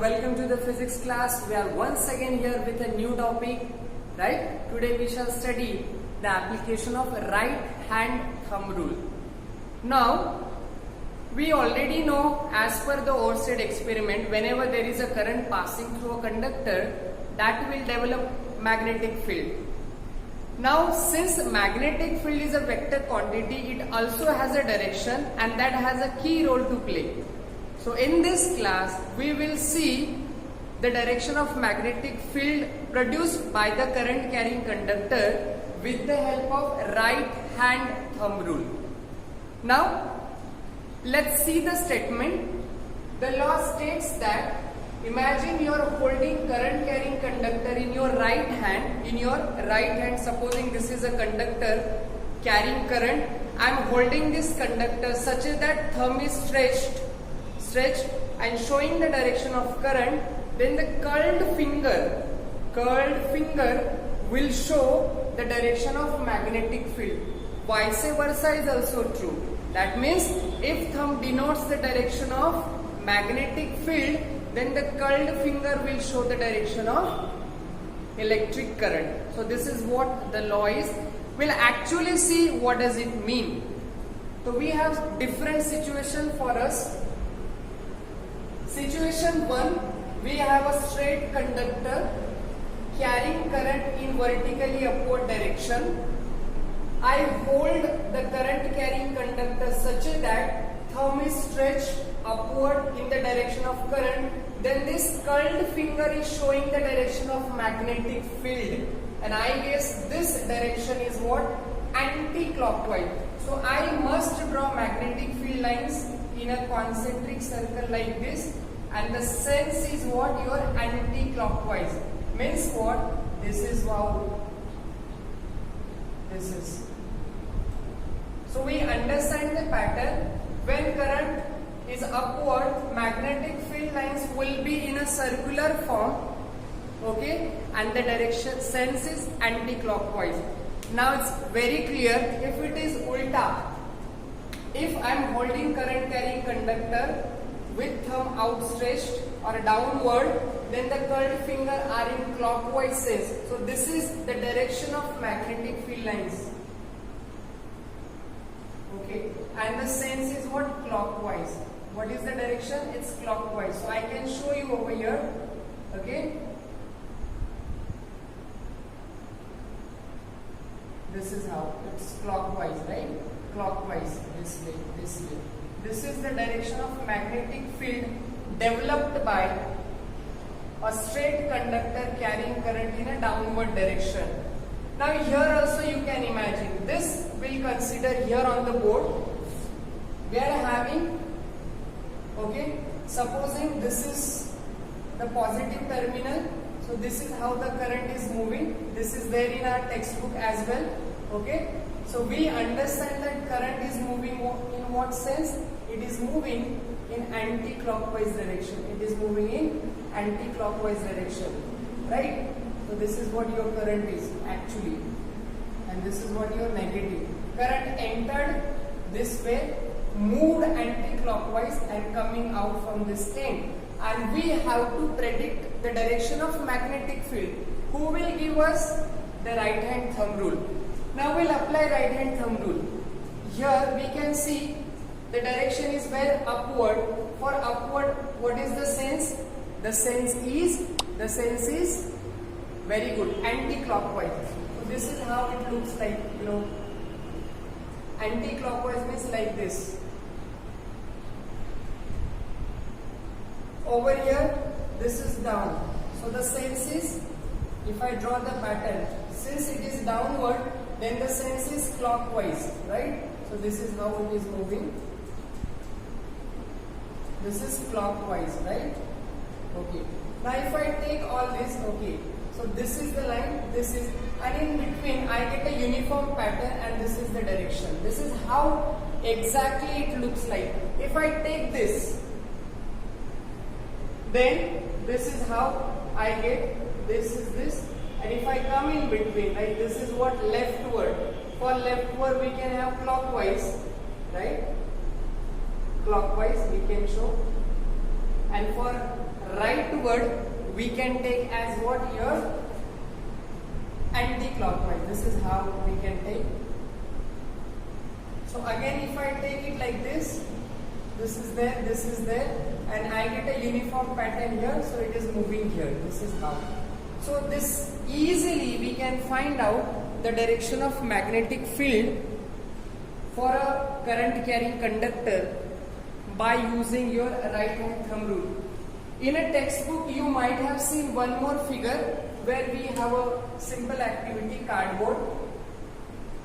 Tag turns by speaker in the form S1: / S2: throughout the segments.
S1: welcome to the physics class. We are once again here with a new topic, right? Today we shall study the application of right hand thumb rule. Now, we already know as per the Oersted experiment, whenever there is a current passing through a conductor, that will develop magnetic field. Now, since magnetic field is a vector quantity, it also has a direction and that has a key role to play. So in this class, we will see the direction of magnetic field produced by the current carrying conductor with the help of right hand thumb rule. Now, let's see the statement. The law states that imagine you are holding current carrying conductor in your right hand. Supposing this is a conductor carrying current. I am holding this conductor such that thumb is stretched and showing the direction of current. Then the curled finger will show the direction of magnetic field. Vice versa is also true. That means if thumb denotes the direction of magnetic field, then the curled finger will show the direction of electric current. So this is what the law is. We'll actually see what does it mean. So we have different situation for us. Situation 1, we have a straight conductor carrying current in vertically upward direction. I hold the current carrying conductor such that thumb is stretched upward in the direction of current. Then this curled finger is showing the direction of magnetic field. And I guess this direction is what? Anti-clockwise. So I must draw magnetic field lines in a concentric circle like this. And the sense is what? Your anti-clockwise. Means what? This is how this is. So we understand the pattern. When current is upward, magnetic field lines will be in a circular form. Okay? And the direction sense is anti-clockwise. Now it's very clear. If it is ulta, if I am holding current carrying conductor with thumb outstretched or downward, then the curled finger are in clockwise sense. So this is the direction of magnetic field lines. Okay, and the sense is what? Clockwise. What is the direction? It's clockwise. So I can show you over here. Okay, this is how it's clockwise, right? Clockwise, this way, this way. This is the direction of magnetic field developed by a straight conductor carrying current in a downward direction. Now here also you can imagine, this we'll consider here on the board. We are having, okay, supposing this is the positive terminal. So this is how the current is moving. This is there in our textbook as well. Okay. So we understand that current is moving in what sense? It is moving in anti-clockwise direction. It is moving in anti-clockwise direction. Right? So this is what your current is actually. And this is what your negative. Current entered this way, moved anti-clockwise and coming out from this end. And we have to predict the direction of magnetic field. Who will give us? The right hand thumb rule. Now we'll apply right hand thumb rule. Here we can see the direction is where? Upward. For upward, what is the sense? The sense is very good, anti-clockwise. So this is how it looks like, you know. Anti-clockwise means like this. Over here, this is down. So the sense is, if I draw the pattern, since it is downward, then the sense is clockwise, right? So this is how it is moving. This is clockwise, right? Okay. Now if I take all this, okay. So this is the line, this is, and in between I get a uniform pattern and this is the direction. This is how exactly it looks like. If I take this, then this is how I get, this is this. And if I come in between, like this is what? Leftward. For leftward we can have clockwise, right? Clockwise we can show. And for rightward, we can take as what here? Anti-clockwise. This is how we can take. So again, if I take it like this is there, and I get a uniform pattern here, so it is moving here. This is how. So this easily we can find out the direction of magnetic field for a current carrying conductor by using your right hand thumb rule. In a textbook, you might have seen one more figure where we have a simple activity cardboard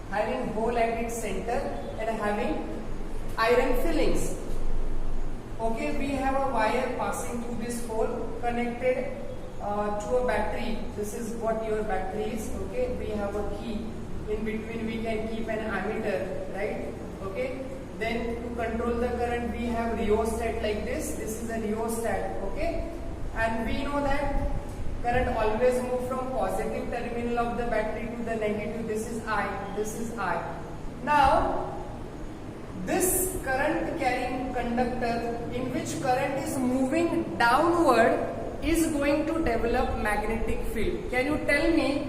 S1: having hole at its center and having iron fillings. Okay, we have a wire passing through this hole connected to a battery. This is what your battery is. Okay, we have a key. In between we can keep an ammeter, right? Okay, then to control the current we have rheostat like this. This is a rheostat. Okay, and we know that current always move from positive terminal of the battery to the negative. This is I. This is I. Now this current carrying conductor in which current is moving downward is going to develop magnetic field. Can you tell me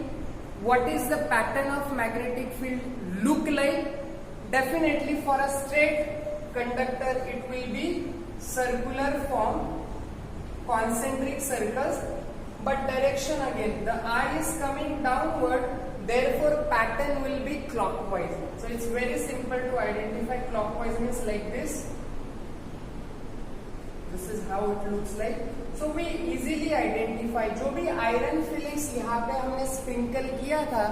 S1: what is the pattern of magnetic field look like? Definitely for a straight conductor it will be circular form, concentric circles, but direction again, the eye is coming downward, therefore pattern will be clockwise. So it's very simple to identify. Clockwise means like this. This is how it looks like. So we easily identify. जो भी iron fillings यहाँ पे हमने sprinkle किया था,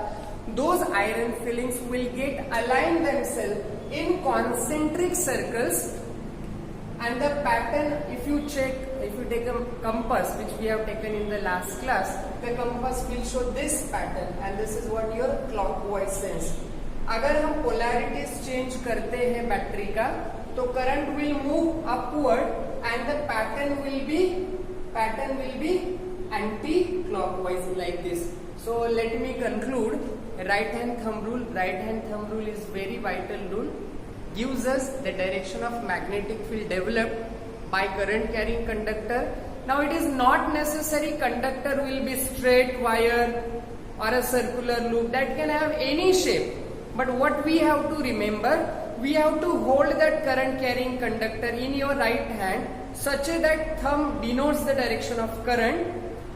S1: those iron fillings will get aligned themselves in concentric circles, and the pattern, if you check, if you take a compass which we have taken in the last class, the compass will show this pattern, and this is what your clockwise sense. अगर हम polarities change करते हैं battery का, तो current will move upward and the pattern will be anti-clockwise like this. So let me conclude. Right hand thumb rule. Right hand thumb rule is very vital rule. Gives us the direction of magnetic field developed by current carrying conductor. Now it is not necessary conductor will be straight wire or a circular loop. That can have any shape. But what we have to remember, we have to hold that current carrying conductor in your right hand such that thumb denotes the direction of current.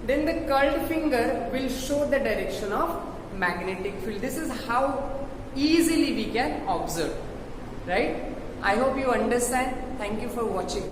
S1: Then the curled finger will show the direction of magnetic field. This is how easily we can observe. Right? I hope you understand. Thank you for watching.